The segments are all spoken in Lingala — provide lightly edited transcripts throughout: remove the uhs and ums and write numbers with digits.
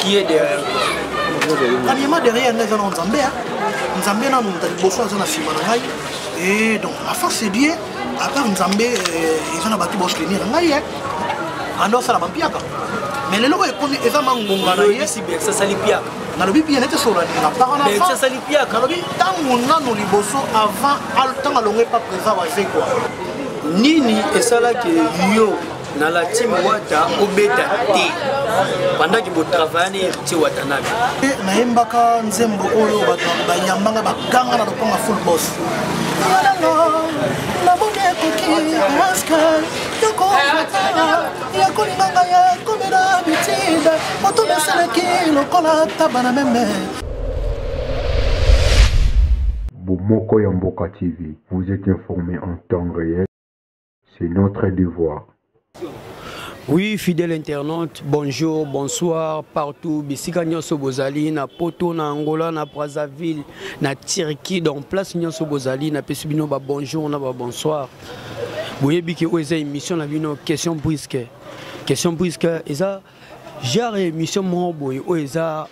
Qui est derrière? Premièrement, derrière, nous avons Nzambé. Nzambé, nous avons Nzambé. Et donc, la fin, c'est bien. Après, Nzambé, ils ont battu Bosch Lénir. Alors, ça va bien. Mais les lois, ils ont mangonga. Ça sali piaka. Na lobi bien était sur la parana. Ça sali piaka. Na lobi tant on a nos liboso avant tant alongé pas présent va faire quoi. Nini et ça là que yo na la team Wata obeta té. Pendant que vous travaillez ci Watanabe. Na embaka nzembo oyo ba yambanga ba ganga na lokonga full boss. La bonne coquille masque. Yoko ya kolinganga ya komera bitide. Moto mesele ki lokola tabana meme. Bomoko Yamboka TV, vous êtes informés en temps réel, c'est notre devoir. Oui, fidèle internaute, bonjour, bonsoir, partout. Bisika Nyonso Bozali, na Poto, na Angola, na Brazzaville, na Turquie, donc place Nyonso Bozali, na Pesubino, ba bonjour, na ba bonsoir. Vous voyez que vous avez une émission, na bino question brisque. Question brisque, et ça, j'ai une émission, moi, ça.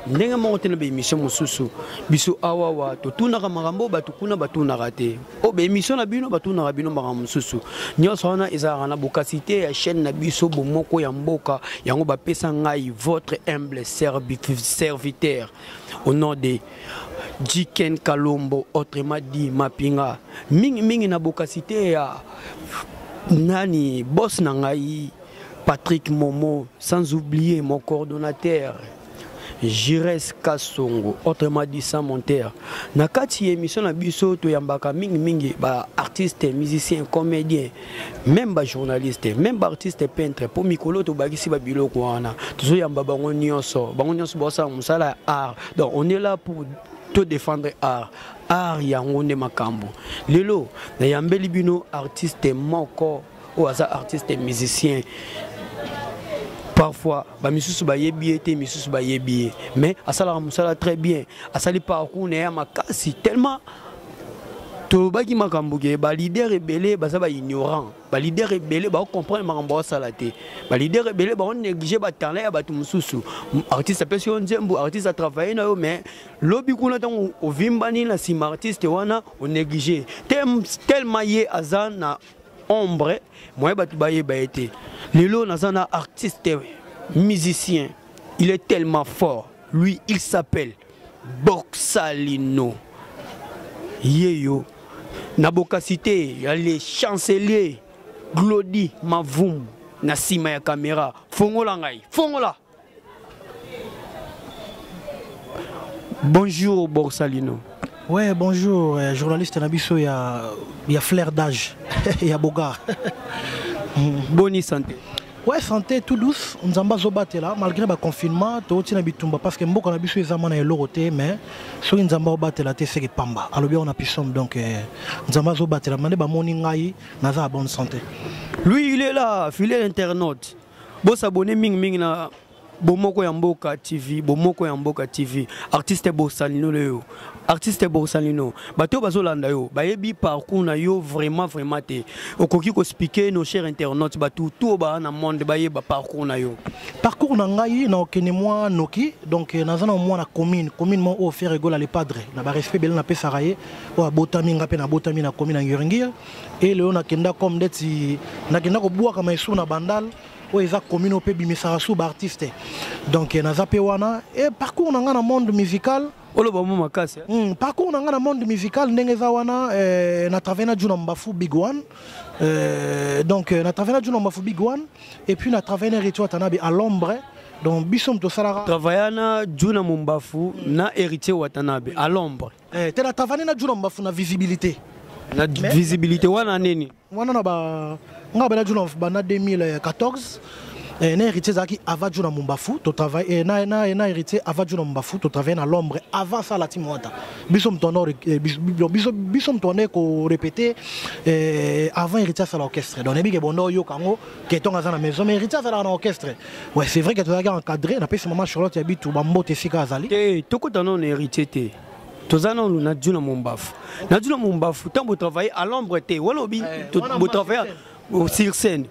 Ndenge monte na be émission mosusu biso awawa to tunaka makambo batu kuna batu na raté o be émission na bino batu na bino makambo mosusu nyonso wana ezaka na bokasité ya chaîne na biso bomoko ya mboka yango bapesa ngai votre humble serviteur au nom de Jiken Kalombo autrement dit Mapinga mingi na bokasité ya nani boss na ngai Patrick Momo sans oublier mon coordonnateur Jires Kassongo, autrement dit sans monteur. Na kati émission na biso to yambaka mingi ba artiste, musicien, comédien, même ba journaliste, même ba artiste peintre pour mikolo to bagisi ba biloko wana. Toujours yamba bango nyonso bossa musala art. Donc on est là pour te défendre art. Art yango ne makambo. Lelo na yambeli bino artiste moko ou asa artiste musicien. Parfois, ba misusu ba yebi te misusu ba yebi mais asala musala très bien asali parcours ne makasi tellement to baki makambuke ba leader rebelle ba za ba ignorant ba leader rebelle ba comprendre makambo sala te ba leader rebelle ba on négliger ba talent ya batu mususu artiste person nzembo artiste a travailler na yo mais lobi kuna tango ovimbani na sim artiste wana on négliger tellement ye azana ombre moi batu ba ye ba été Lelo Nazana artiste musicien, il est tellement fort. Lui, il s'appelle Borsalino. Yeyo. Nabokasité, il y a les chanceliers. Glody Mavoum. Nasima ya caméra. Fongola ngai. Fongola. Bonjour Borsalino. Ouais, bonjour, journaliste Nabiso, il y a flair d'âge. Il y a Boga. Bonne santé. Ouais, santé tout douce. Nzamba zobate là, malgré le confinement, tu as bitumba parce que mboka na biso ezama na eloroté mais so nzamba obate là te c'est pamba. Alors bien on a pissom donc nzamba zobate là, mande ba moni ngai na za bonne santé. Lui il est là, fidèle internaute. Bo s'abonner ming na Bomoko Yamboka TV, Bomoko Yamboka TV, artiste Borsalino Leo, artiste Borsalino. Bato bazolanda yo, bayebi parcours na yo vraiment te. Okoki ko expliquer nos chers internautes bato tout ba na monde bayeba parcours na yo. Parcours na ngai na okene moi noki donc nazana moi na commune mo o faire rigole les padres. Na ba respect bel na pesa raye o abotami ngape na botami na commune Nguringia et le na kenda comme deti na kenda ko bua kama isu na bandal. Oui, ils ont commis au pays sous artiste. Donc, il y a un et parcours dans le monde musical. Parcours dans le monde musical, il y a un travail dans Big One. Donc, il y a un travail dans Big One. Et puis, il y a un travail à l'ombre. Donc, Bissom to Salara. Travaillana Juna Mumbafu na héritier Watanabe à l'ombre. Tu as travaillé na Juna Mumbafu na visibilité. La visibilité wana neni. Wana ba nga Juna bana 2014. Na héritier zaki avant Juna Mumbafu to travailler na héritier avant Juna Mumbafu to travailler na l'ombre avant ça la timota. Bissom tonor Bissom toné ko répéter avant héritier à l'orchestre. Donc nebi ke bono yo kango ke tonga za na maison mais héritier à l'orchestre. Ouais, c'est vrai que tu as encadré na pese maman Charlotte habite ou bambote sika azali. Toko tanon héritier té. Tozana na Juna Mumbafu. Na Juna Mumbafu tant vous travaillez à l'ombre té. Walobi vous travaillez sur scène.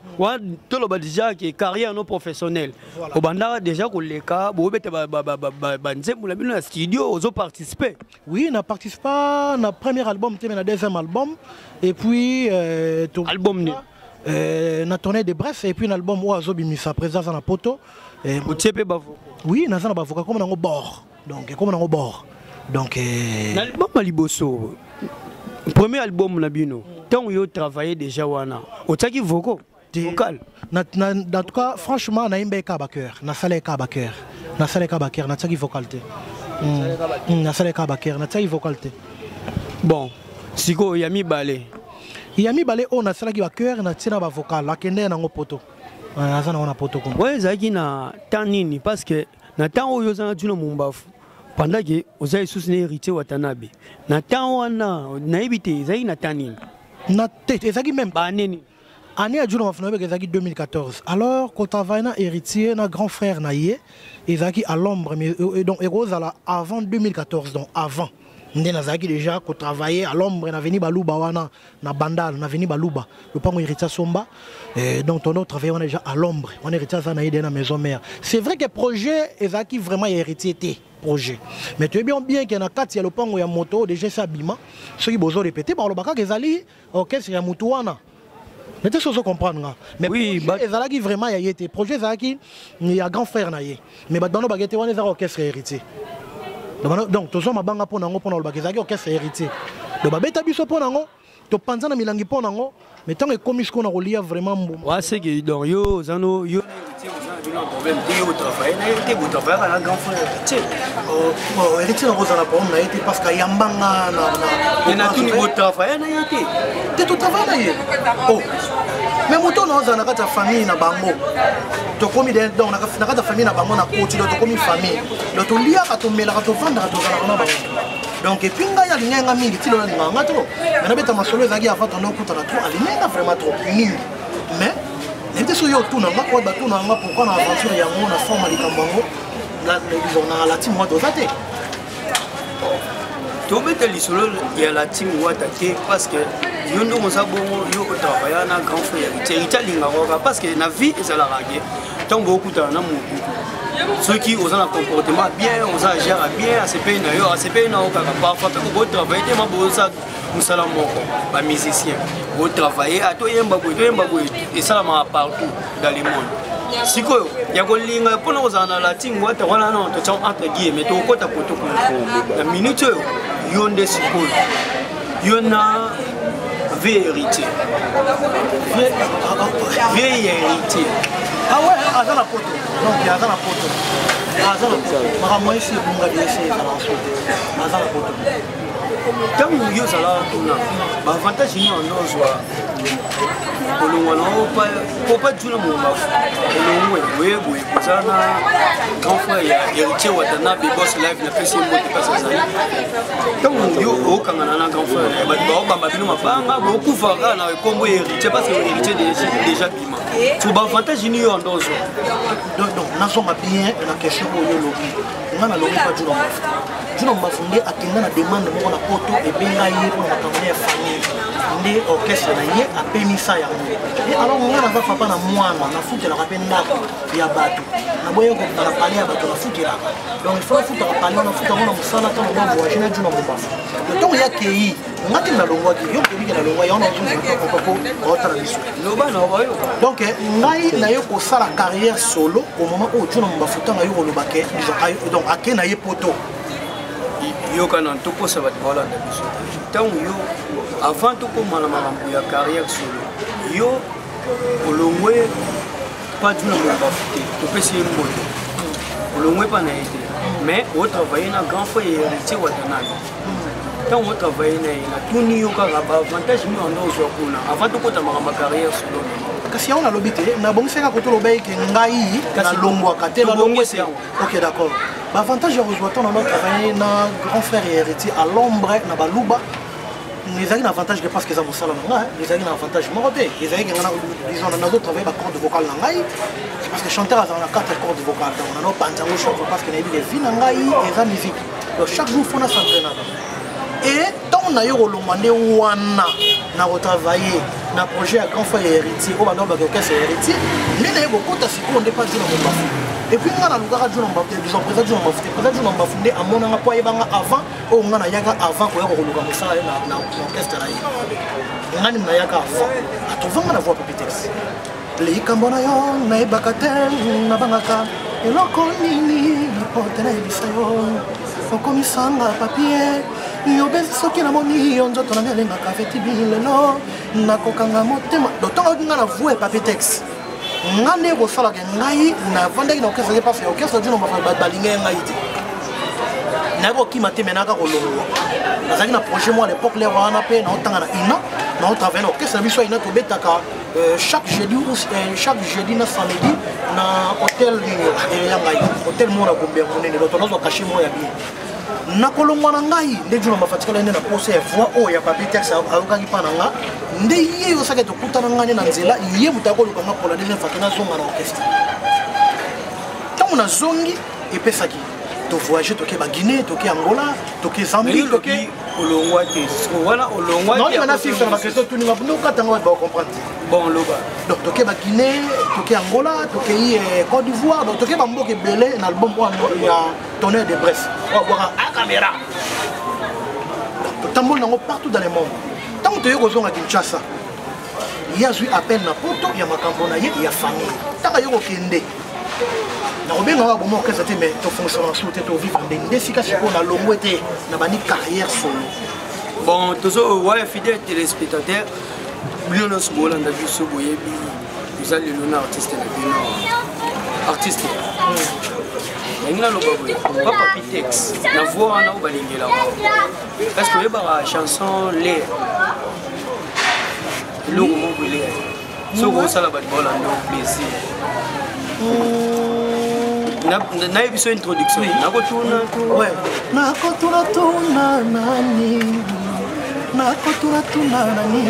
Tout le déjà qui est carrière non professionnelle. Au banda déjà qu'on les cas, vous êtes dans studio, vous participé. Oui, on a participé à notre premier album, notre deuxième album, et puis album on a tourné de Brest, et puis un album où Azo Bimisa présence dans la poto. Oui, on a un avocat comme on a bord. Donc comme on a bord. Donc l'album Maliboso. Premier album Nabino. Tant que vous travaillez déjà wana. Au taki vocal. En tout cas, franchement, on a un cœur. On a salé cœur. On a salé cœur. On a taki vocalité. On a salé cœur. On a taki vocalité. Bon, siko yami balé. Yami balé on a salé cœur. On a tina ba vocal. La kende na ngo poto. On a poto comme. Ouais, zaki na tanini parce que na tant oyo zana tuno mumbafu. Pendant que vous avez sous hérité Watanabe. Na tant wana na ebité zaki na tanini. Na tête, ezaki même ba neni. Année à Djuna Mafnobe ezaki 2014. Alors quand travaille na héritier na grand frère naie, ezaki à l'ombre mais donc Rose avant 2014 donc avant. Ndé nazaki déjà ko travailler à l'ombre na veni baluba wana na bandal na veni baluba le pango héritier somba donc on travaille on déjà à l'ombre on héritier ça naie na maison mère. C'est vrai que projet ezaki vraiment héritier té projet. Mais tu es bien qu'il y a un cas, il y a le pango ya moto déjà ça bima. Ceux qui besoin répéter par le baka ezali orchestre ya mutu wana. Mais tu sais comprendre. Mais oui, ezalaki vraiment ya été projet ezalaki il y a grand frère naie. Mais badano bagete wana ezalaki orchestre héritier. Donc tous ma banga pour nango pour le baka ezalaki orchestre héritier. Donc babeta biso pour nango to panza na milangi pour nango mais tant que comme ce qu'on a relié vraiment ouais c'est que donc yo zano yo problème de travail vous travaillez à la grand frère héritier héritier na rosa na problème na été parce que yambanga na tout niveau travail na été tu tout travail na oh mais moto na rosa na kata famille na bango to komi donc na kata famille na bango na koti to komi famille donc to lia ka to mela ka to vendre ka to na bango donc et puis ngaya linga mingi tilo na nganga to na beta masolo ezaki avant on okuta na trop alinga vraiment trop mingi mais n'était sur yo tout na ngako ba tout na ngako pourquoi na aventure ya ngo na forme likambango la disons na la team wata zate to beta lisolo ya la team wata te parce que yo ndo mo sabongo yo travailler na grand frère héritier linga ko parce que na vie ezala rage tant beaucoup na mutu ceux qui ont un comportement bien, ont un gère bien, ACP n'a aucun parfois que vous travaillez, nous sommes des musiciens. Vous travaillez à toi et ça partout dans le monde. Si vous avez une ligne pour nous en la team, vous avez entre guillemets, mais vous avez la minute, vous avez des suppos, vous avez vérité. Vérité. Ah ouais, à la photo. Donc il y a la photo. À la photo. Moi ici, pour me dire c'est à la photo. Tant que vous avez la avantage c'est qu'on doit pour pas jouer mon baf. Oui, ça grand frère héritier Watanabe boss live na pesi mbote pas ça. Tant que yo aucun grand frère ba bino mabanga beaucoup fara na kombo héritier parce que héritier déjà bima. Tu as avantage ni yo ndozo. Donc na so bien na question oyo lobi. Ngana lobi pas jouer mon baf. Jouer mon baf ndé akinga na demande mo na poto et benga yé pour na famille famille. Ndé orchestre na yé a pemisa ya. Et alors on va papa na mwana na futa la rappel ndako ya bato. Na boye ko na parler ya bato na futa la. Donc il faut futa la parler na futa na musala to na voyager na jouer mon baf. Le temps ya kei ngati na longwa ki yo kebi na longwa ya on a tout autre mission. Donc ngai na yo ko sala carrière solo au moment où tu na mbafuta na yo ko lobake donc ake na ye poto yo kana to ko sa ba voilà tant yo avant to ko mala marambo ya carrière solo yo olongwe pas du na mbafuta to pesi mboto olongwe pas na été mais au travailler na grand frère héritier Watanabe. Quand on travaille tout n'y a pas avantage nous en aujourd'hui avant de côté ma carrière solo kasi on a l'obité na bon c'est que tout le bail que ngai na longwa kate na longwa c'est OK d'accord ba avantage heureusement on a travaillé na grand frère et héritier à l'ombre na baluba les a un avantage parce que ça vous sala nga les a un avantage moroté les a ils ont d'autres travailler ba corde vocale ngai parce que chanteur a 4 cordes vocales on a pas entendu chanter parce que na bi vie ngai et ça musique donc chaque jour faut s'entraîner. Et tant on a eu le wana na retravailler na projet à grand fois héritier au bando orchestre héritier mais na beaucoup ta siko on pas dit dans mon bafu et puis on a le gars du nombre de gens présents du nombre fondé à mon anga poye banga avant au ngana yaga avant ko yako luka musala na orchestre là ngani na yaga avant atovanga na voix Papitex les kambona yo na ibakatel na bangaka eloko nini pote na ibisayo okomisanga papier yobesi soki na moni yo nzoto na ngelengaka feti bilelo nakokanga motema dotongo nga na voix Papitex ngane kosalaka ngai na vandaki na orchestre parce que orchestre du nombre balinga ngai te nakokima te menaka kolongwa nazalaki na projet moi à l'époque lero wana mpe naotanga na ina naotravaille na orchestre na biso ina tobetaka chaque jeudi na samedi na hôtel ya ngai hôtel mona gombe ya monene donc tozwa cachet mo ya bien nakolongwa na ngai nde juna mafatikala nde na pose ya voix oyo ya Papitex ayokaki mpa na nga nde ye osaki tokutana ngai na nzela ye moto akoluka nga pour la deuxième fois nazonga na orchestre ntango nazongi epesaki tovoyage toke baguinée toke angola toke zambie toke olongwa te wana olongwa non il m'a fait la question tout le monde nous quand on va comprendre bon loba donc toke baguinée toke angola toke Côte d'Ivoire donc toke bamboke belé na album il y a Tonnerre de Brest on va voir à caméra donc tambol nango partout dans le monde tant que tu es à Kinshasa il y a eu appel na poto il y a makambo na ye il y a famille tant que yo kende na obenga wa bomo orchestre te mais to fonctionnement sous te to vivre ndenge sika siko na longo te na bani carrière solo bon toujours ouais fidèle téléspectateur bino so bolanda biso boyebi bizali le artiste na bino artiste ngina lo babo papa Papitex na voix wana o balingela parce que yeba chanson les lo mo bile so go sala ba bolanda plaisir na ebiso introduction nakotuna ouais nakotuna tuna nani nakotuna tuna nani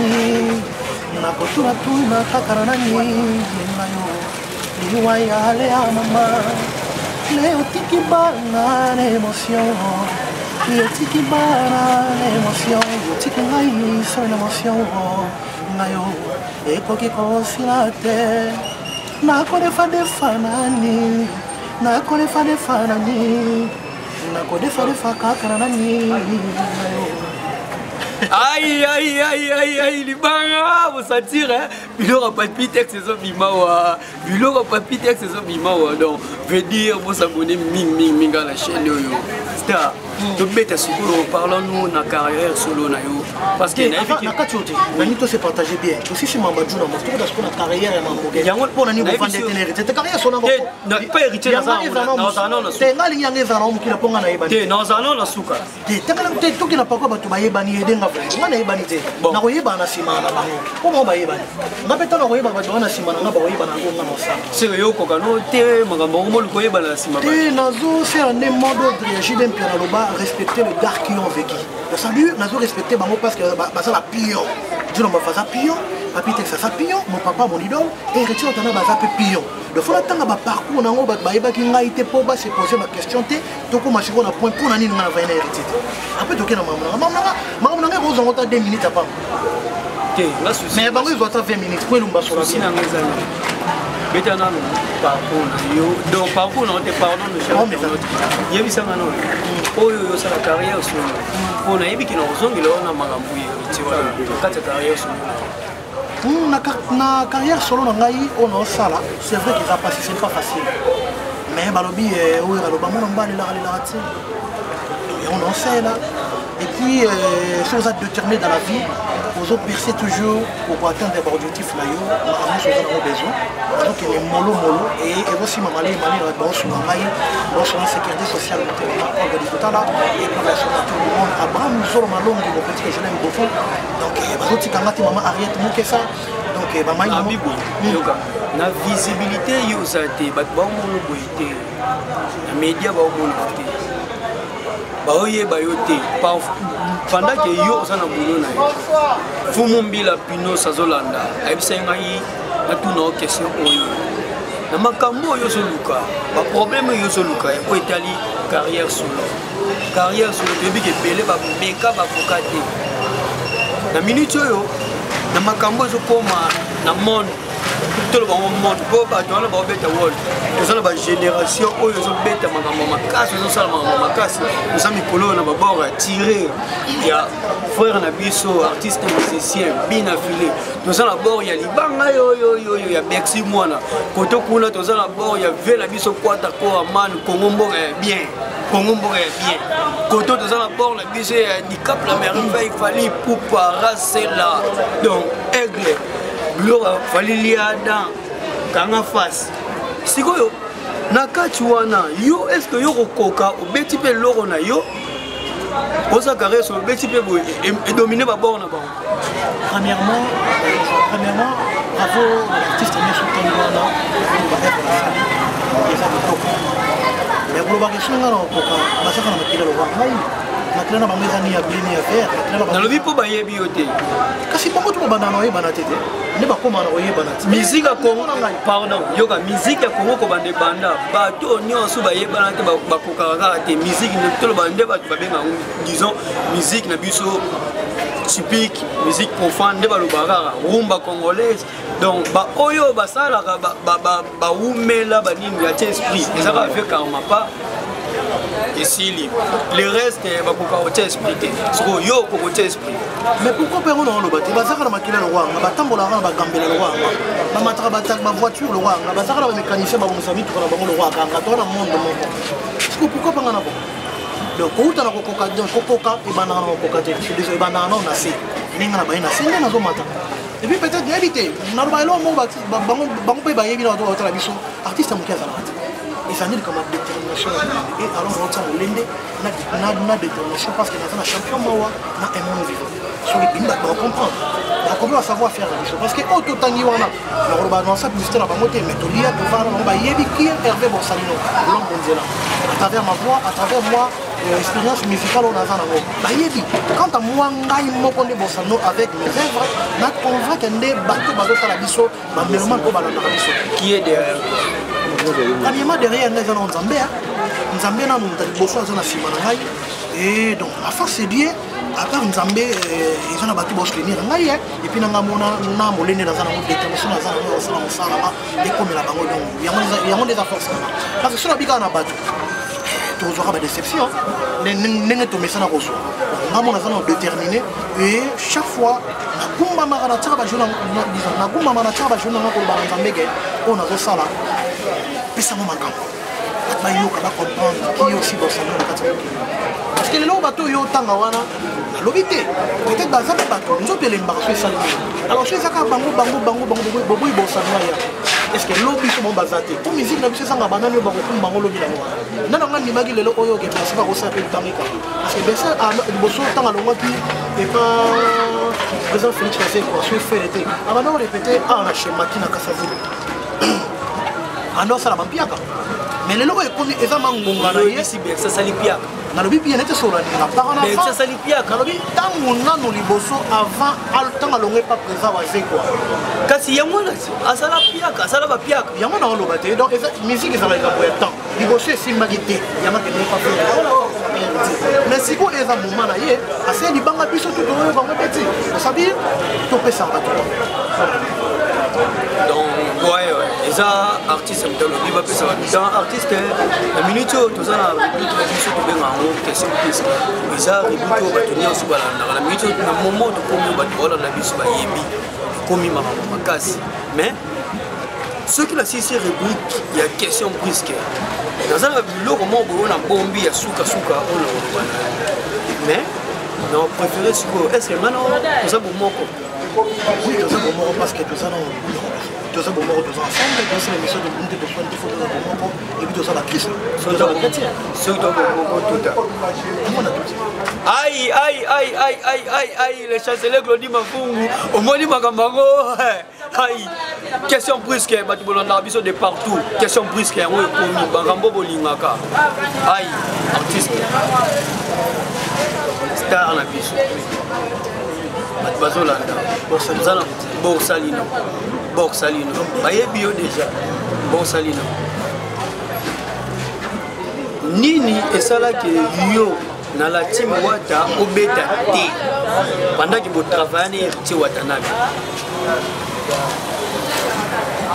nakotuna tuna kakara nani nayo liwa ya le mama leo tiki bana l'émotion leo tiki bana l'émotion tiki ngai sur l'émotion nayo ekoki kosilate nakodefa nani nakodefa nani nakodefa kakara nani aïe libanga vous sentir hein biloko Papitex c'est bimawa biloko Papitex c'est bimawa donc veut dire vous abonner ming à la chaîne yo star to beta sukuro parlons-nous na carrière solo na yo parce que na kati nani to se partager bien aussi si mamba juna mo to das na carrière ya mambo gen yango pona ni bovande ténérité te carrière sona ngo pas héritier na ça non te ngali nyange za na mukila ponga na yeba te na za na suka te takala te to kina pakwa batu bayebani yedenga ngana yebani te na ko yeba na sima na bango ko mo bayebani ngapeta na ko yeba batu na sima na ngaba yeba na ngo ngana sa c'est yo ko kano te magambo mo ko yeba na sima ba te nazo faire un mode de réagir d'un piano loba respecter le gars qui ont vécu. Donc ça lui, nous respecter parce que ça la pion. Je ne me fais pas pion, Papitex ça pion, mon papa mon idole et retire ton bas pion. Donc faut attendre ba parcours na ngo ba ba ki nga été pour se poser ma question te to ko machiko na point pour na nini na va hérité. Après to ke na maman na ngo zo 2 minutes après. OK, là souci. Mais bango ils doivent 20 minutes pour lumba sur la souci na ngezana. Betana parcours yo donc parcours on te pardon de cher yebisa ngano oyo yo sala carrière solo on a yebiki na ozongela ona makambo ye tiwa kati carrière solo na carrière solo na ngai on sala c'est vrai qu'ils a passé c'est pas facile mais balobi oyo baloba mon mbali la raté on en sait là et puis chose à déterminer dans la vie aux autres percer toujours pour atteindre des objectifs là yo on a besoin donc il est mollo et aussi maman les mali bon sur maman bon sur la sécurité sociale on va dire tout à l'heure et pour la santé tout le monde Abraham nous sommes malong mon petit que je l'aime beaucoup donc bazoti kangati maman Ariette Mukesa donc maman abibo yoka na visibilité yo ça te ba mo boité na média ba mo boité ba oye ba yote pendant que yo ça na boulot na fumu mbila pino sazolanda abisenga yi na tuna question oyo na makambo yo soluka ba problème yo soluka e ko etali carrière solo te bi ke belé ba meka ba fokate na minute yo na makambo ezokoma na monde tout le monde po bato wana baobeta wol toza na bagénération oyo ezobeta makambo makasi ezosala makambo makasi toza mikolo na babord ya tire ya frère na biso artiste musicien bina file toza na bord ya libanga oyo ya Bercy mwana koto kuna toza na bord ya ve na biso kwata ko amani Kongo mboka ya bien Kongo mboka ya bien koto toza na bord na biso ya Dicap la merveille fali pupa rasela donc aigle Gloire falilia dans kanga face sikoyo nakati wana yo est-ce que yo kokoka obeti pe loro na yo osa caresse obeti pe boy et dominer ba bord na ba premièrement bravo l'artiste Monsieur Tangwana ba être la salle les amis mais globa que singa no koka basaka na makila lo wa nakila na bamezani ya blini ya vert na lobi po bayebi yote kasi bongo to banana oye banatete ne bakoma na oye banati musique ya Congo pardon yoka musique ya Congo ko bande banda bato nyonso bayebana te bakokaka te musique ne tolo bande bato babenga disons musique na biso typique musique profane nde balobaka rumba congolaise donc ba oyo basalaka ba umela banini ya esprit ezaka avec karma pas ici le reste bakoka ote expliquer siko yo ko ote esprit mais pourquoi pe on le bâti bazaka na makila lo wanga batambola na bagambela lo wanga ba mataka batak ba voiture lo wanga bazaka na mécanicien ba musami to na bango lo wanga ngata na monde moko siko pourquoi pas ngana ko donc outa na kokoka e banana na kokoka te déjà e banana na se ninga na baina se ndena zo mata et puis peut-être éviter na lo bailo mo bango pe ba yebi na to la biso artiste mo kiazala et ça n'est comme détermination et alors on tient l'ende na détermination parce que dans un champion mawa na un monde vivant sur les pays on comprend à savoir faire la chose parce que auto tangi wana na roba dans ça publicité na bango te mais to lia to va na ba yebi ki Hervé Borsalino l'homme bonzela à travers ma voix à travers moi expérience musicale on a ça nango ba yebi quand à moi ngai moko nde Borsalino avec mes œuvres na convaincre que nde bato bazo sala biso ba melman ko balanda biso qui est derrière premièrement derrière les gens Nzambé Nzambé na nous liboso azana sima na ngai et donc la force c'est Dieu à part Nzambé ils ont battu boss tenir ngai et puis nanga mona na molene na zana mode détermination na zana mo sala mosala et comme la bango donc yango des forces parce que sur la biga na battu toujours ba déception nenge to mesana koso ngamo na zana déterminé et chaque fois na kumba mara na tsaka ba jona na kumba mara na tsaka ba jona na ko ba Nzambé ke on a zo sala pesa mo makambo bayoka ba comprendre qui aussi dans sa vie parce que les gens bateau yo tanga wana lobité peut-être dans un bateau nous te l'embarquer ça alors c'est ça ka bango bobo bossa ya est-ce que lobby so mon bazate pour musique na biso sanga banana yo bango bango lobby la wana nana ngani magi lelo oyo ke parce que ça peut tamika parce que besa a bosso tanga longo qui et pas président Félix Tshisekedi quoi sur fait été avant de répéter na schéma qui na kasaville alors ça la bampiaka mais les lois comme ils ont mangonga na yesi bien ça salipiaka na lobi bien était sur la parana ça salipiaka na lobi tango nanu liboso avant al tanga longue pas présent wa quoi kasi yango na asala piaka asala ba piaka yango na loba te donc musique ça va être pour temps liboso c'est magité yango que pas faire mais si ko eza moment na ye assez libanga biso tout oyo bango petit ça veut dire to pesa ba donc ouais eza artiste mtalo biba pesa dans artiste la minute to za na bitu biso to benga ngo question pesa eza bitu batunia so balanda la minute na moment to komi ba wala na biso ba yebi komi mama makasi mais ce qui la sisi rubrique il y a question brisque dans un biloko mo bo na bombi ya suka on mais non préféré siko est-ce que maintenant to za bomoko oui to za bomoko parce que to za non tous ces moments tous ensemble dans ces émissions de l'unité de soins de photos de moments et puis tous à la crise sur la chrétien sur le moment tout aïe le chancelier Claudie Mafungu au moins dit makambango aïe question brusque batu bolanda biso de partout question brusque on est bangambo bolingaka aïe artiste star na biso batu bazolanda Borsalino bayebi yo déjà Borsalino nini esalaki yo dans la team Wata au bêta T pendant que vous travaillez sur Watanabe.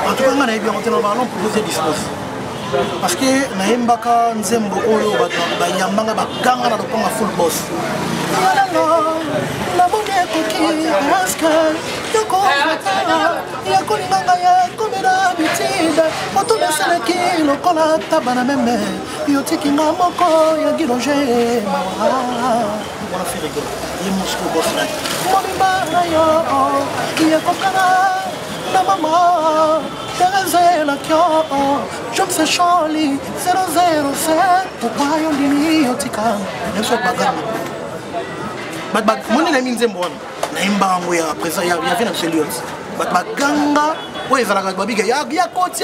En tout cas, on a bien entendu ballon pour vous disposer. Parce que Naïmbaka Nzembo Oyo Bayambanga Baganga na Ponga full boss. La bonne coquille, masque, Yoko, Yako Nanga, comme d'habitude, Moto de Seleki, le cola tabana même, Yotiki Namoko, Yagiroge, on a fait rigoler. Il est Moscou boss là. Mobimba, Yako Kana, la maman. Terezela kyo, jom se sholi 007. Pourquoi yon dini yotika? Neso bagami. But moni na minze mbwana. Na imba ngo ya presa ya vina serious. But baganga oye zalaka babiga ya koti.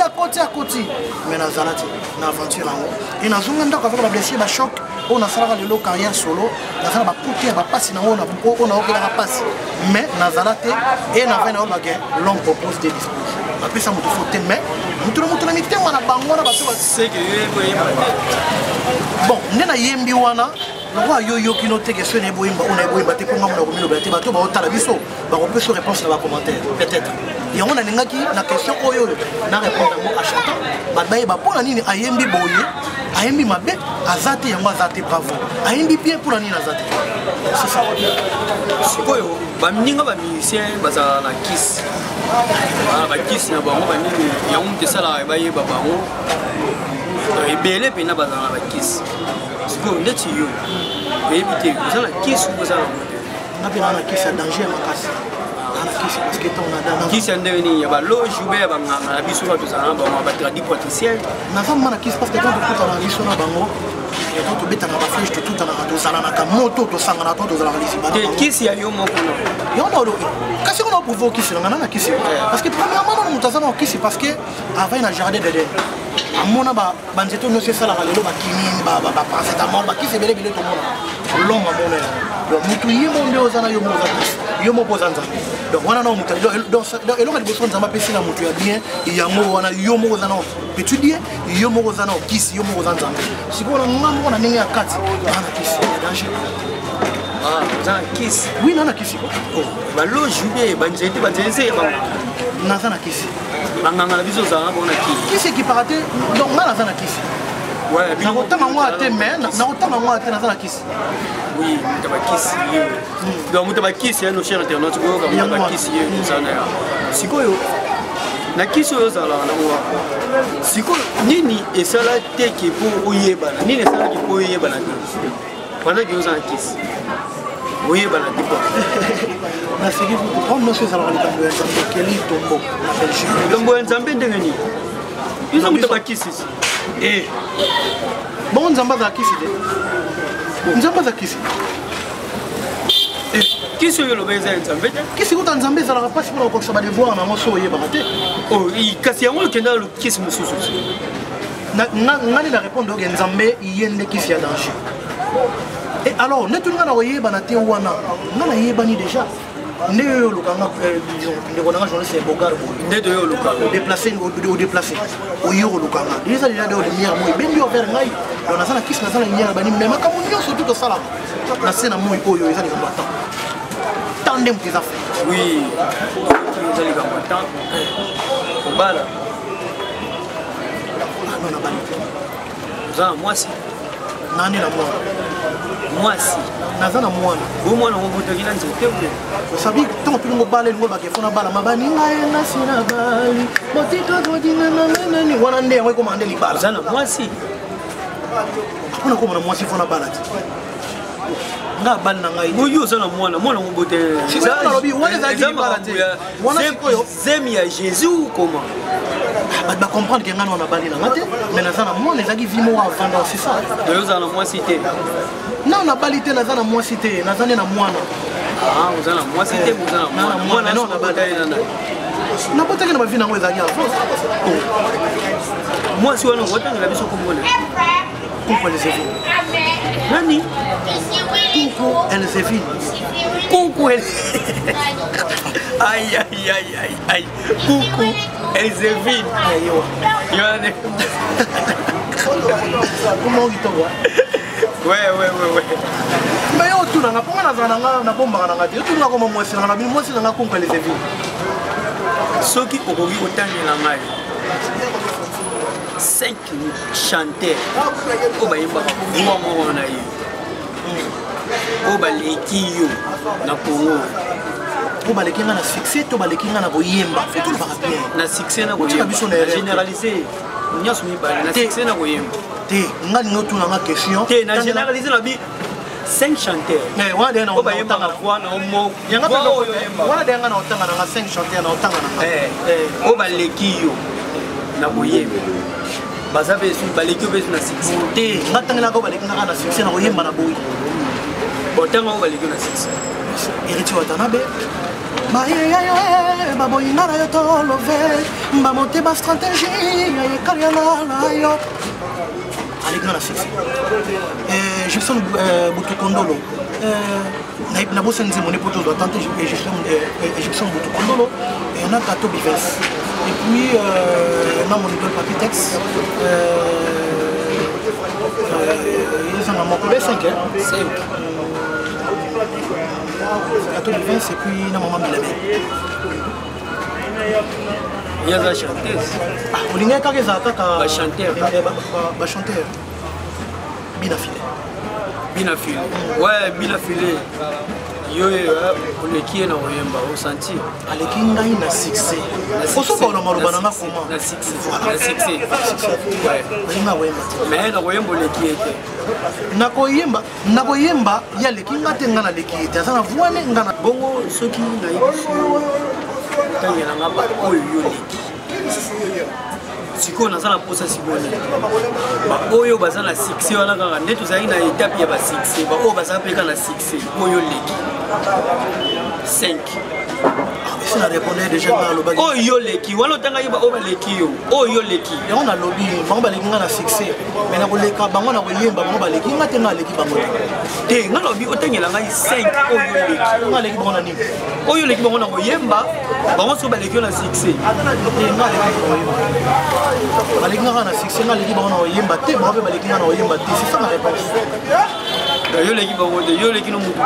Mena zalati na aventure ngo. Ina zunga ndako avec ba blessé ba choc. On a salaka le carrière solo. Na sala ba puti ba passe na ona on a okela ba passe. Mais na zalate et na vena on bagay l'homme propose des dispositions. Après ça, il faut te mettre. Bon, on a yembi wana. On yo qui note que ce n'est pas on a beau battre comme on a commis le bateau bateau ba otala biso ba on peut se répondre dans les commentaires peut-être. Et on a n'engaki na question oyo na répondre à chantant ba ba pour la nini ayembi boye ayembi mabe azate yango azate bravo ayembi bien pour la nini azate. C'est ça. C'est quoi yo ba mninga ba musicien baza na kiss. Ba kiss na bango ba nini ya on te sala ba yeba bango. Et belé pena baza na ba kiss. C'est quoi ndeti yo. Éviter ça la kiss ou ça na pena na kiss danger makasi. Parce que on a qui s'est devenu ba loge ou ba na biso ba tozana ba ba tradi potentiel na femme na kiss parce que quand on peut na biso na bango et quand on beta na ba flèche tout na tozana na moto to sanga na to tozala lisiba de kiss ya yo moko no yo no lo kasi on a pour kiss na kiss parce que premièrement on tozana kiss parce que avant na jardin de amona ba banzeto no se sala lelo ba kinini ba penser ta mort ba kiss belé bilé to mona long amona donc mutu yimo nde ozana yo mo yo mo pozanza donc wana na mutu donc eloko de besoin nzamba pesi na mutu ya bien ya mo wana yo mo ozana étudier yo mo ozana kiss yo mo ozanza siko na ngambo na ninga ya kati na kiss ya danger ah ozana kiss oui na kiss oh ba loge be banzete ba na kiss banganga na biso zana bona kiss qui paraté donc na kiss ouais na otama ngwa te mais na otama ngwa te na kiss oui mutabakisi donc mutabakisi ya no cher internet ko ka mutabakisi ye sana ya sikoyo na kiso yo zala na wa sikoyo nini esala teke pour oyebana nini esala ki pour oyebana pendant que vous en kiss oyebana tipo na sigi on no se zala ka kambo ya keli tombo na Belgique tombo ya nzambe ndengeni izo mutabakisi eh bon nzamba za kisi de nzamba za kisi kisi yo lobeza nzambe kisi kuta nzambe za la passe pour ko saba de voir na moso yeba te oh kasi yango kenda lo kisi mususu ngani la répondre que nzambe yende kisi ya danger et alors netu ngana oyeba na te wana ngana yeba ni déjà ne yo lokanga de konanga journaliste Bogar ne de yo lokanga déplacer o yo lokanga déjà de lumière moi ben yo vers ngai on a ça kiss na ça lumière bani même comme on surtout que ça là na scène moi oyo ezali comme temps tandem des affaires oui ezali comme temps bala non na bali za moi si nani na moi si naza na mwana bo mwana ngobotoki na nzete ule sabi tant que ngo bale ngo bakefona bala mabani ngai na sina bali motito godina na nani wana nde ngo komande libala zana moi si kuna ko mwana mwasi fona bala ti nga bali na ngai boyo zana mwana ngobote zana lobi wana za libala ti wana sikoyo zemi ya Jésus comment ba comprendre que ngana wana bali na ngate mais na zana mwana ezaki vimo avant dans c'est ça doyo zana moi si te non na bali te na zana moi si te na zana na mwana ah uzana moi si te uzana mwana non na bali na botaki na ba vina ngo ezaki avant moi si wana ngotanga la biso komona pourquoi les éviter nani pourquoi elles évitent coucou aïe aïe aïe aïe aïe coucou Elzevine comment il t'envoie Ouais. Mais yo tout nanga ponga na bomba nanga te tout nanga comme moi c'est nanga moi c'est nanga konka les évi soki okoki kotangela ngai 5 chanteurs o bayembaka voix moko na ye o baleki yo na Congo o baleki nga na succès to baleki nga na boyemba fait tout baka bien na succès na boyemba généraliser nyonso mibale na succès na boyemba te nga lingo tuna nga question te na généraliser na bi 5 chanteurs mais wa de na o bayemba na voix na mo yanga pe wa de nga na otanga na 5 chanteurs na otanga na o baleki yo na boyemba baza pe su baleki yo pe na succès te nga tangela ko baleki nga na succès na boyemba na boyi botanga o baleki na succès Héritier Watanabe baboyinga na yo tolove bamote ba stratégie ya ekaliana na yo aleki nga na succès Gibson Butukondolo na bosa nzembo ne poto doit tenter Gibson Butukondolo et na Kato Bivens et puis na mon idole Papitex ils ont mon 5 Kato Bivens et puis na maman Bilabé il y a la chanteuse olinga kaka eza kaka chanteur Bina Filé ouais Bina Filé yo oleki na oyemba osenti aleki ngai na succès osoka na maloba na nakoma na succès ouais olinga oyemba mais na oyemba oleki ete na koyemba ya leki nga te nga na leki ete aza na voine nga na bongo soki nayebiso tangela nga ba oyo yo leki sikoyo naza na mposa sikoni baoyo baza na succès wana kaka nde tozalaki na étape ya basuccès baoyo baza mpeka na succès oyo leki 5 esi na répondre déjà nga alobaki oyo leki wana otangaki baoyo baleki yo oyo leki yango nalobi bango baleki nga na succès mais na koleka bango na koyemba bango baleki nga te nga aleki bango te nga lobi otangela ngai 5 oyo leki nga aleki bango na nini oyo leki bango na koyemba bango so baleki yo na succès nga aleki baleki nga na succès nga aleki bango na koyemba te bango mpe baleki nga na koyemba te c'est ça ma réponse yo leki bango te yo leki no mutu te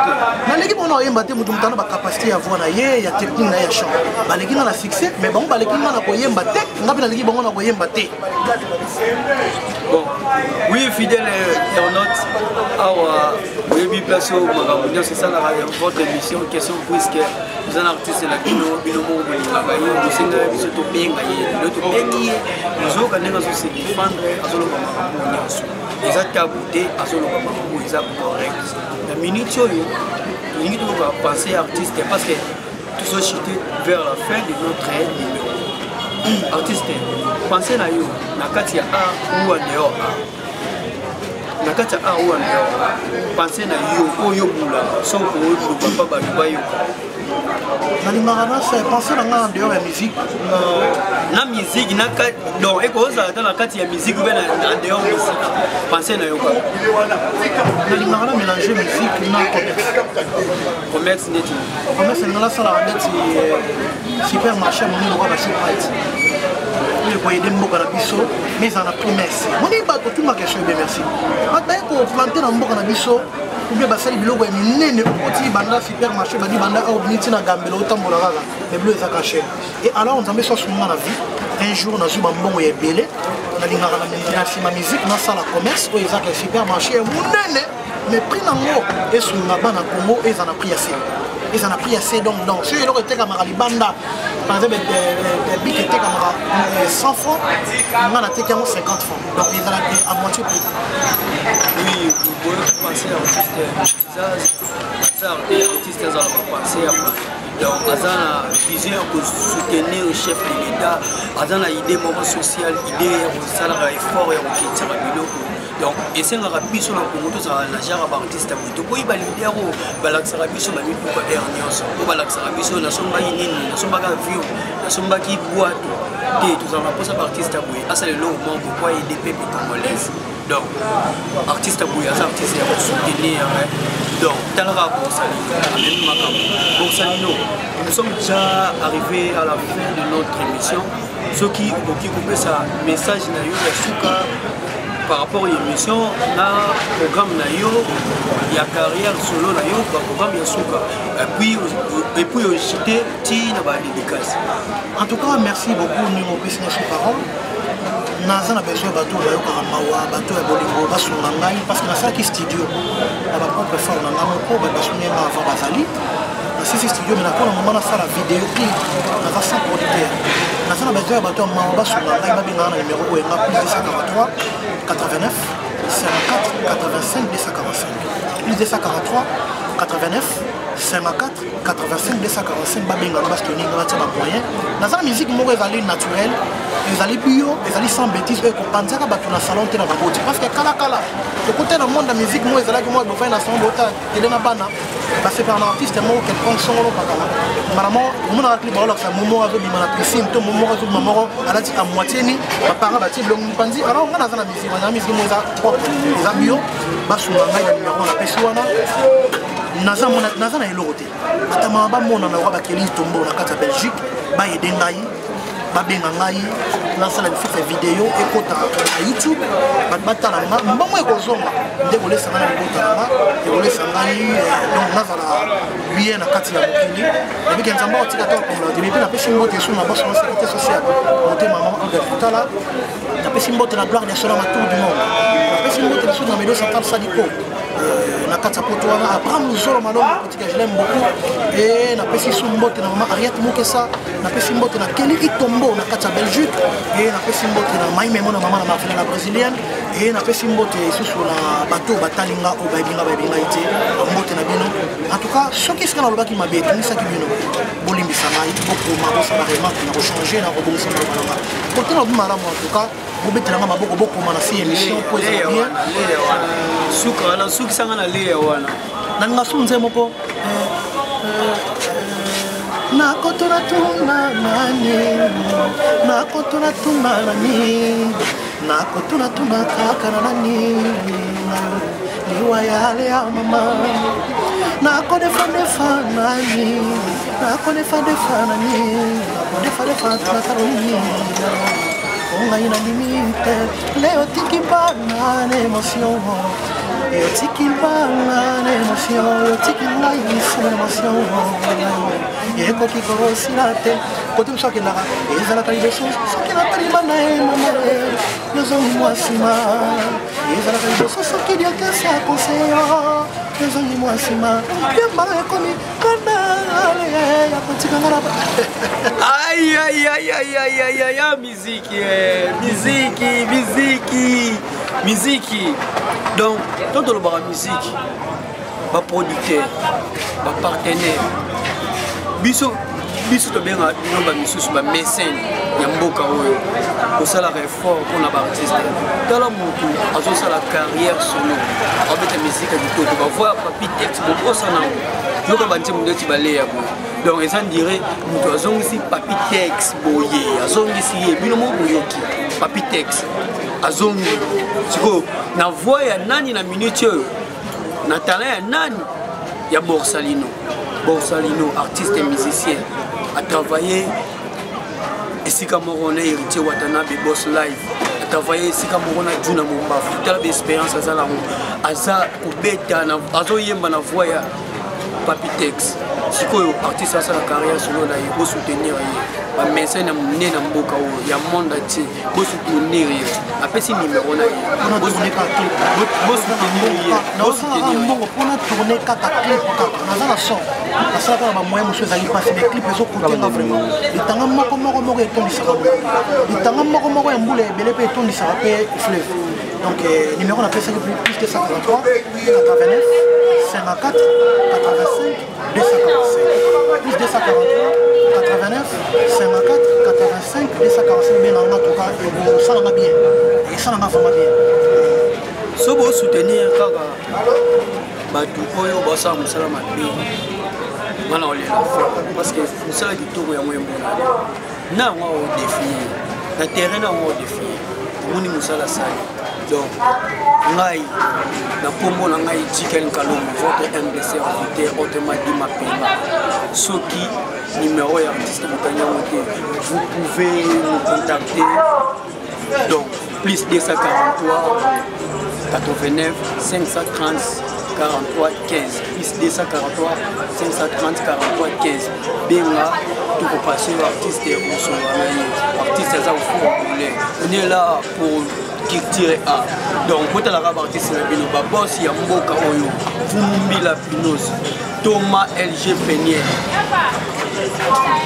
naleki bango na koyemba te mutu mutu ana bacapacité ya voix na ye ya technique na ye ya chant baleki nga na succès mais bango baleki nga na koyemba te nga mpe naleki bango na koyemba te bon oui fidèle internaute awa oyebi place oyo makambo nyonso esalaka votre émission question puisque oza na artiste na bino moko bolingaka ye bosengaka biso tobenga ye lelo tobengi ye ozoyoka ndenge azose défendre azoloba makambo nyonso eza tabu te azoloba makambo eza correct na minute oyo tolingi tokoka penser artiste parce que tozochute vers la fin de notre numéro artiste pensez na yo na kati ya art ou en dehors na kati ya art ou en dehors pensez na yo oyo bula so ko papa baluba yo nalingaka na pensé na nga en dehors ya musique na musique na donc ekozala ata na kati ya musique ou bien en dehors musique pensez na yo quoi nalingaka na mélanger musique na commerce neti commerce nga nasalaka neti supermarché monene lokwa bashoprite oyo koyede mboka na biso mais ezala na prix merci moni bato tuma question ebe merci bato baye koplante na mboka na biso oubien basali biloko ya minene okoti banda supermarché badi banda aobini ntina gambela otambola kaka mais bilo eza caché et alors nzambe so asunga na vie un jour nazwi bambongo ya ebele nalingaka na nsima musique nasala commerce oyo ezaka ya supermarché ya monene mais prix nango esunga bana congo eza na prix ya se eza na prix assez donc soki eloko etekamaka libanda par exemple bik etekamaka 100 francs nga nateki yango 50 francs donc ezalaki à moitié prix oui boyo penser artiste ezalaka penser donc aza na vision ya kosoutenir chef de l'état aza na idée moko sociale idée ya kosalaka effort ya kokitisaka biloko donc esengaka biso na kongo tozalaka na genre baartiste ya moto boyi balider oyo balakisaka biso bamituka air nyonso oyo balakisaka biso nasombaki nini nasombaki avion nasombaki bwato te tozalaka mposa baartiste ya boye asalelo moko po aide pepe congolaise donc artiste ya boye aza artiste ya kosoutenir donc talaka borsalino amemi makambo borsalino nous sommes déjà arrivés à la fin de notre émission soki okoki kopesa message na yo ya suka par rapport à l'émission, na programme na yo, il y a carrière solo na yo, programme ya suka. Et puis cité ti na ba dédicace. En tout cas, merci beaucoup Nimo Business Parole. Naza na besoin bateau ba yo karamawa, bateau ya bolingo ba sunga ngai parce que na ça qui studio. Na ba propre fort na ngamo ko ba sunga avant bazali. Na sisi studio mais na ko na moment na ça la vidéo clip. Na va sans producteur. Na ça na besoin bateau ma ba sunga ngai ba binga na numéro ko nga plus 243 89 54 85 245. Plus 243 89 54 85 245 babinga parce que ni ngati ba moyen. Na ça musique moko ezali naturelle. Ils allaient bio, ils allaient sans bêtises, ils pensaient que dans salon te na baboti parce que kala le côté dans le monde de la musique moi ils allaient que moi faire na son bota et de na bana parce que par un artiste moi quel prend son rôle pas kala maman on a clip alors ça moment avec bima na piscine to moment avec maman ala ti à moitié ni ba para ba ti long panzi alors on a dans la musique moi ça propre les bio ba sou na ngai numéro na pesuana naza na elorote atama ba mona na wa ba keli tombo na kata Belgique ba edengai babenga ngai nasala bifuta video ekota na YouTube batala mbongo ekozonga nde kolesa ngana ekota ekolesa ngai donc nazala bien na kati ya mokili ebiki nzamba otika to komla depuis na pesi mbote sur na bosse na sécurité sociale monter maman Albert Futala na pesi mbote na gloire des sola ma tour du monde na pesi mbote sur na médo central Sadiko na kati ya poto wana Abraham Luzolo malongo kotika je l'aime beaucoup et na pesi mbote na maman Ariette Mukesa na pesi mbote na Kelly Itombo na kati ya Belgique et na pesi mbote na Maï Memo na maman na Marfela na brésilienne et na pesi mbote susu na bateau batalinga o babinga ite mbote na bino en tout cas soki sika na lobaki mabe tunisaki bino bolimbisa ngai bokoma bosala remarque na changer na rebongisa na balanga côté na bimala en tout cas bobetelanga maboko bokoma na si émission po ezala bien suka na suki sanga na leya wana na ngasunze moko na kotona tuna nani na kotona tuna nani na kotona tuna kaka nani liwa yale ya mama na kode fa nani na kode fa nani na kode fa tuna taroni on a une limite leo tiki bana l'émotion yo tiki bana l'émotion yo tiki ngai l'émotion yeko kiko silate kote msoke la ezala kali beso soki na kali bana mama yo zo moi sima ezala kali beso soki dia kasa conseil yo zo moi sima bien ba komi kana ya kotika ngara aïe aïe aïe aïe aïe aïe aïe musique donc quand on parle musique ba producteur ba partenaire biso to benga nomba misusu ba mécène ya mboka oyo kosala effort mpona baartiste tala motu azosala carrière solo abeta musique ya kitoko bavoya papi texte bokosa nango yoka bantie mundu eti baleya boye donc eza ndire moto azongisi papi texte boye azongisi ye bino moko boyoki papi texte azongi sikoyo na voix ya nani na minute oyo na talent ya nani ya Borsalino artiste et musicien a travaillé esika moko na héritier Watanabe Boss Live a travaillé esika moko na Juna Mombafu tala d'expérience aza lango aza kobeta na azoyemba na voix ya papi texte sikoyo artiste asala carrière solo na ye bosoutenir ye bamesene na monene na mboka oyo ya monde entier bosoutenir ye apesi numéro na ye mpona tourner kaka clip kaka naza na son nasalaka na bamoyen mosusu ezali mpasi mais clip ezokotenga vraiment litanga moko etondisaka litanga moko ya mbula ebele mpe etondisaka mpe fleuve donc numéro napesaki plus que 143 89 54 85 245 plus 243 89 54 85 245 bien en tout cas esalanga bien esalanga vraiment bien so bosoutenir kaka bato oyo basala mosala mabe ngana olela parce que mosala kitoko yango embonani na yango odefie na terrain na yango odefie omoni mosala sali donc ngai na kombo na ngai Jiken Kalombo votre humble serviteur autrement dit Mapemba soki numéro ya artiste motanyango te vous pouvez me contacter Donc, plus 243 89 530 43 15. Plus 243 530 43 15. Benga, tout pour passer l'artiste et on se voit. Artiste, ça au fond. On est là pour tirer A. Donc, quand on a artiste, le boss, il y a Mboka Oyo, Fumbi la Pinose, Thomas LG Peignet.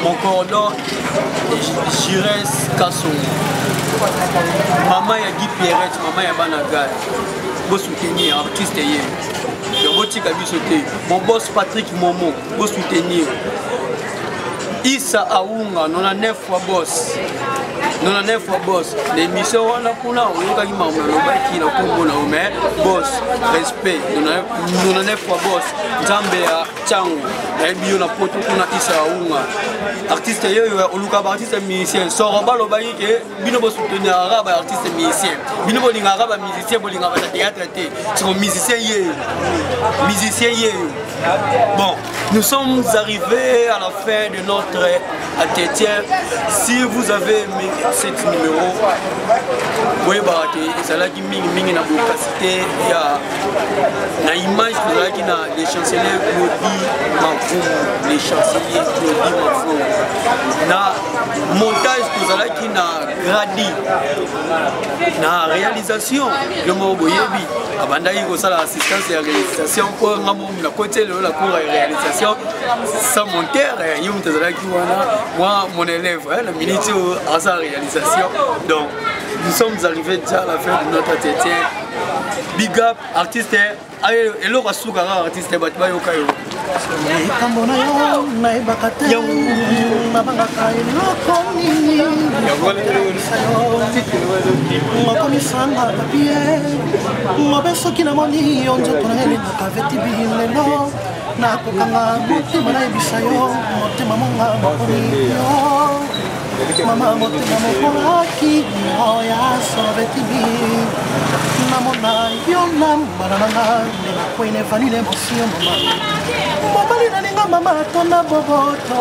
Mon cordon, Jires Kasson. Maman ya Guy Pierrette, maman ya Banagal. Vous soutenir artiste hier. Mon boss Patrick Momo, vous soutenir. Issa Aounga, 99 fois boss. 99 fois boss. L'émission on a pour là, on a qui mais boss, respect. 99 fois boss. Zambia, Tchango. Et puis on a poto qu'on a Issa Aounga. Artiste hier, on luka artiste musicien. Soroba lo bayi que bino bo soutenir arabe artiste musicien. Bino bo linga arabe musicien, bo linga théâtre. C'est un musicien hier. Musicien hier. Bon, nous sommes arrivés à la fin de notre entretien. Si vous avez aimé cet numéro, vous voyez, c'est là qui ming na capacité, il y a une image qui na les chanceliers Claudie Mafou, les chanceliers Claudie Mafou. Na montage qui na gradi, na réalisation, le mot boyebi. Abandaï ça l'assistance et la réalisation pour la côté de la cour et réalisation sans monteur moi mon élève la minute à sa réalisation. Donc nous sommes arrivés déjà à la fin de notre entretien. Big up artiste et le rasukara artiste batba yokayo kambona yo na ibakate mabanga lokoni makomisanga papie mabeso kina moni onzo tonele na kaveti bilelo na kokanga mutima na ibisayo motema monga makomi yo mama motema mokolaki oya sobeti bi namona yo nambaranga na kwene vanile mosio mama mobali na ninga mama tona boboto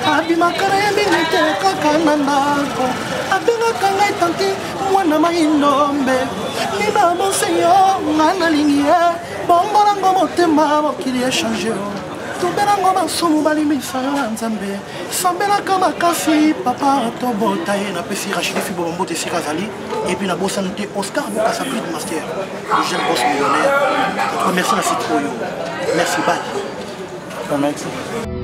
abimakara ya minite kaka na ndako abengaka ngai tanti mwana maindombe nina monseyo nga nalingi ye bongolango motema mokili echange tobelango masumu balimisa yo ya nzambe sambelaka makasi papa tobota ye napesi rachidi fibolombo te esika azali epuis nabosani te Oscar Bokassa Big Master le jeune boss millionnaire. Merci na site oyo. Merci, bye. Merci.